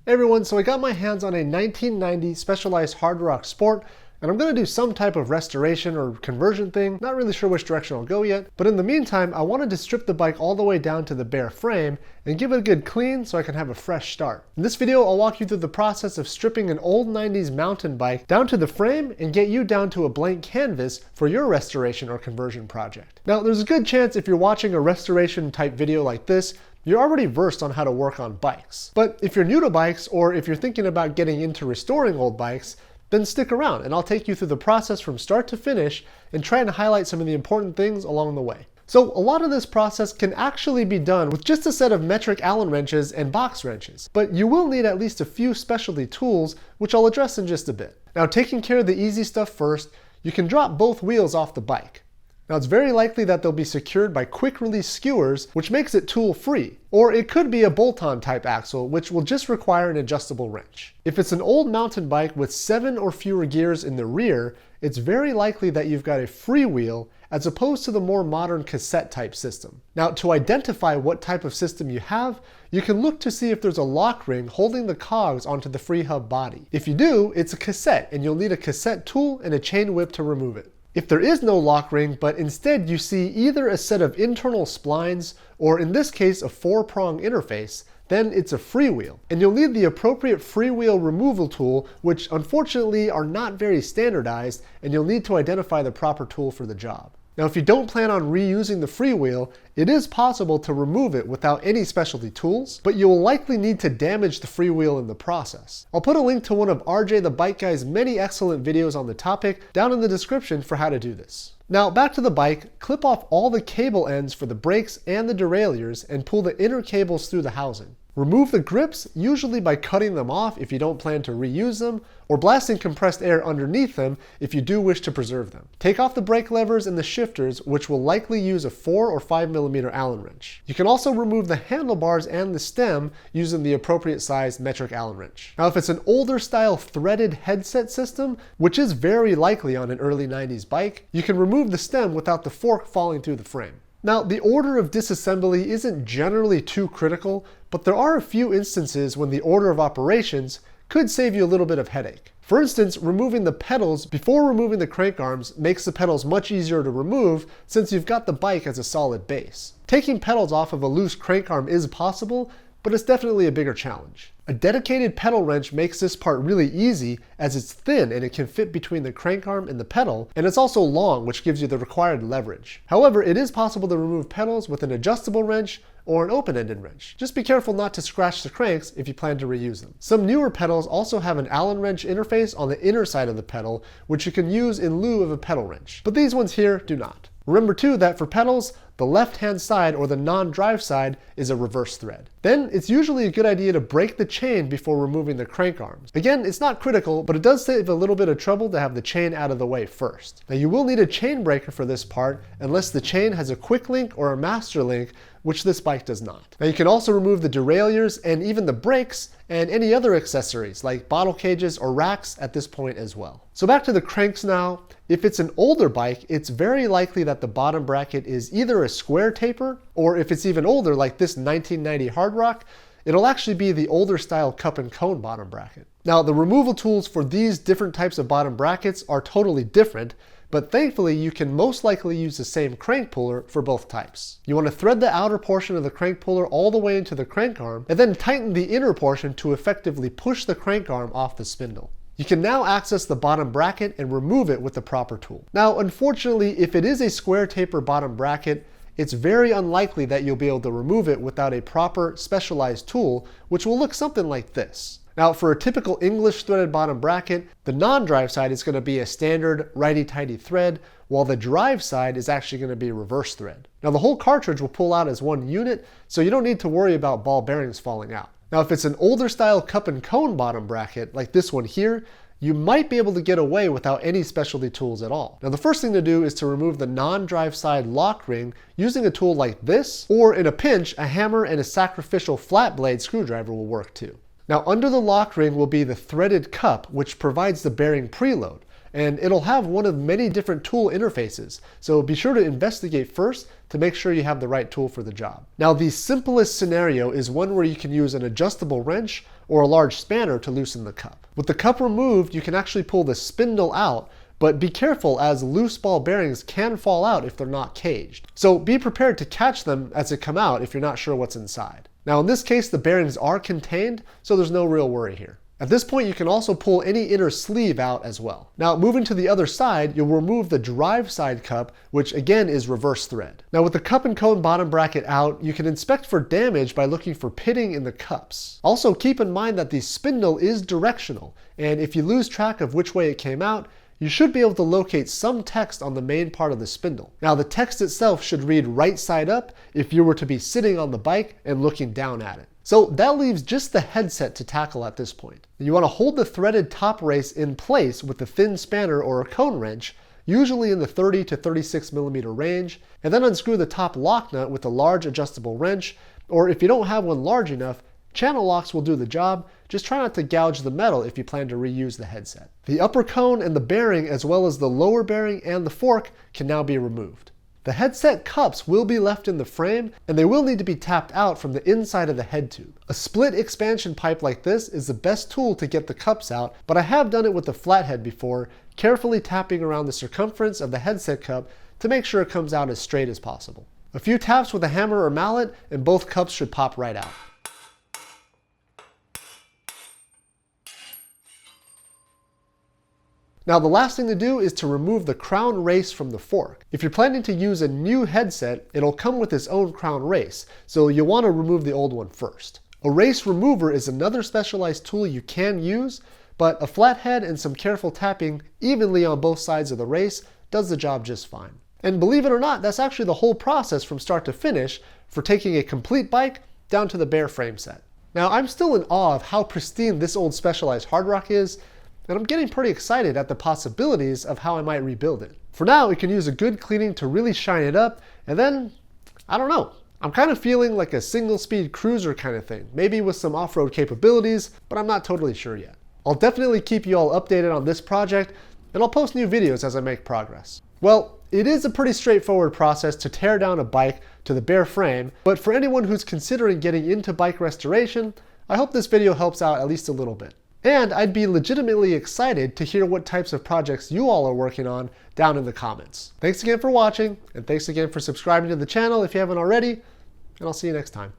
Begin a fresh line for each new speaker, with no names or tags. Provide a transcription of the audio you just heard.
Hey everyone, so I got my hands on a 1990 Specialized Hard Rock Sport, and I'm going to do some type of restoration or conversion thing. Not really sure which direction I'll go yet, but in the meantime, I wanted to strip the bike all the way down to the bare frame and give it a good clean so I can have a fresh start. In this video, I'll walk you through the process of stripping an old 90s mountain bike down to the frame and get you down to a blank canvas for your restoration or conversion project. Now, there's a good chance if you're watching a restoration type video like this, you're already versed on how to work on bikes. But if you're new to bikes, or if you're thinking about getting into restoring old bikes, then stick around and I'll take you through the process from start to finish and try and highlight some of the important things along the way. So a lot of this process can actually be done with just a set of metric Allen wrenches and box wrenches, but you will need at least a few specialty tools, which I'll address in just a bit. Now, taking care of the easy stuff first, you can drop both wheels off the bike. Now, it's very likely that they'll be secured by quick release skewers, which makes it tool free. Or it could be a bolt-on type axle, which will just require an adjustable wrench. If it's an old mountain bike with 7 or fewer gears in the rear, it's very likely that you've got a freewheel as opposed to the more modern cassette type system. Now, to identify what type of system you have, you can look to see if there's a lock ring holding the cogs onto the free hub body. If you do, it's a cassette, and you'll need a cassette tool and a chain whip to remove it. If there is no lock ring, but instead you see either a set of internal splines, or in this case a 4-prong interface, then it's a freewheel. And you'll need the appropriate freewheel removal tool, which unfortunately are not very standardized, and you'll need to identify the proper tool for the job. Now, if you don't plan on reusing the freewheel, it is possible to remove it without any specialty tools, but you will likely need to damage the freewheel in the process. I'll put a link to one of RJ the Bike Guy's many excellent videos on the topic down in the description for how to do this. Now, back to the bike, clip off all the cable ends for the brakes and the derailleurs and pull the inner cables through the housing. Remove the grips, usually by cutting them off if you don't plan to reuse them, or blasting compressed air underneath them if you do wish to preserve them. Take off the brake levers and the shifters, which will likely use a 4 or 5mm Allen wrench. You can also remove the handlebars and the stem using the appropriate size metric Allen wrench. Now, if it's an older style threaded headset system, which is very likely on an early 90s bike, you can remove the stem without the fork falling through the frame. Now, the order of disassembly isn't generally too critical, but there are a few instances when the order of operations could save you a little bit of headache. For instance, removing the pedals before removing the crank arms makes the pedals much easier to remove since you've got the bike as a solid base. Taking pedals off of a loose crank arm is possible, but it's definitely a bigger challenge. A dedicated pedal wrench makes this part really easy as it's thin and it can fit between the crank arm and the pedal, and it's also long, which gives you the required leverage. However, it is possible to remove pedals with an adjustable wrench or an open-ended wrench. Just be careful not to scratch the cranks if you plan to reuse them. Some newer pedals also have an Allen wrench interface on the inner side of the pedal, which you can use in lieu of a pedal wrench, but these ones here do not. Remember too that for pedals, the left-hand side or the non-drive side is a reverse thread. Then it's usually a good idea to break the chain before removing the crank arms. Again, it's not critical, but it does save a little bit of trouble to have the chain out of the way first. Now, you will need a chain breaker for this part unless the chain has a quick link or a master link, which this bike does not. Now, you can also remove the derailleurs and even the brakes and any other accessories like bottle cages or racks at this point as well. So back to the cranks now. If it's an older bike, it's very likely that the bottom bracket is either a square taper, or if it's even older like this 1990 Hard Rock, it'll actually be the older style cup and cone bottom bracket. Now, the removal tools for these different types of bottom brackets are totally different, but thankfully you can most likely use the same crank puller for both types. You want to thread the outer portion of the crank puller all the way into the crank arm, and then tighten the inner portion to effectively push the crank arm off the spindle. You can now access the bottom bracket and remove it with the proper tool. Now, unfortunately, if it is a square taper bottom bracket, it's very unlikely that you'll be able to remove it without a proper specialized tool, which will look something like this. Now, for a typical English threaded bottom bracket, the non-drive side is going to be a standard righty-tighty thread, while the drive side is actually going to be a reverse thread. Now, the whole cartridge will pull out as one unit, so you don't need to worry about ball bearings falling out. Now, if it's an older style cup and cone bottom bracket, like this one here, you might be able to get away without any specialty tools at all. Now, the first thing to do is to remove the non-drive side lock ring using a tool like this, or in a pinch, a hammer and a sacrificial flat blade screwdriver will work too. Now, under the lock ring will be the threaded cup, which provides the bearing preload. and it'll have one of many different tool interfaces, so be sure to investigate first to make sure you have the right tool for the job. Now, the simplest scenario is one where you can use an adjustable wrench or a large spanner to loosen the cup. With the cup removed, you can actually pull the spindle out, but be careful as loose ball bearings can fall out if they're not caged. So be prepared to catch them as they come out if you're not sure what's inside. Now in this case, the bearings are contained, so there's no real worry here. At this point, you can also pull any inner sleeve out as well. Now moving to the other side, you'll remove the drive side cup, which again is reverse thread. Now with the cup and cone bottom bracket out, you can inspect for damage by looking for pitting in the cups. Also keep in mind that the spindle is directional, and if you lose track of which way it came out, you should be able to locate some text on the main part of the spindle. Now the text itself should read right side up if you were to be sitting on the bike and looking down at it. So that leaves just the headset to tackle at this point. You want to hold the threaded top race in place with a thin spanner or a cone wrench, usually in the 30 to 36 millimeter range, and then unscrew the top lock nut with a large adjustable wrench, or if you don't have one large enough, channel locks will do the job. Just try not to gouge the metal if you plan to reuse the headset. The upper cone and the bearing, as well as the lower bearing and the fork, can now be removed. The headset cups will be left in the frame, and they will need to be tapped out from the inside of the head tube. A split expansion pipe like this is the best tool to get the cups out, but I have done it with the flathead before, carefully tapping around the circumference of the headset cup to make sure it comes out as straight as possible. A few taps with a hammer or mallet, and both cups should pop right out. Now the last thing to do is to remove the crown race from the fork. If you're planning to use a new headset, it'll come with its own crown race, so you'll want to remove the old one first. A race remover is another specialized tool you can use, but a flathead and some careful tapping evenly on both sides of the race does the job just fine. And believe it or not, that's actually the whole process from start to finish for taking a complete bike down to the bare frame set. Now I'm still in awe of how pristine this old Specialized hard rock is, and I'm getting pretty excited at the possibilities of how I might rebuild it. For now, it can use a good cleaning to really shine it up, and then, I don't know. I'm kind of feeling like a single-speed cruiser kind of thing, maybe with some off-road capabilities, but I'm not totally sure yet. I'll definitely keep you all updated on this project, and I'll post new videos as I make progress. Well, it is a pretty straightforward process to tear down a bike to the bare frame, but for anyone who's considering getting into bike restoration, I hope this video helps out at least a little bit. And I'd be legitimately excited to hear what types of projects you all are working on down in the comments. Thanks again for watching, and thanks again for subscribing to the channel if you haven't already, and I'll see you next time.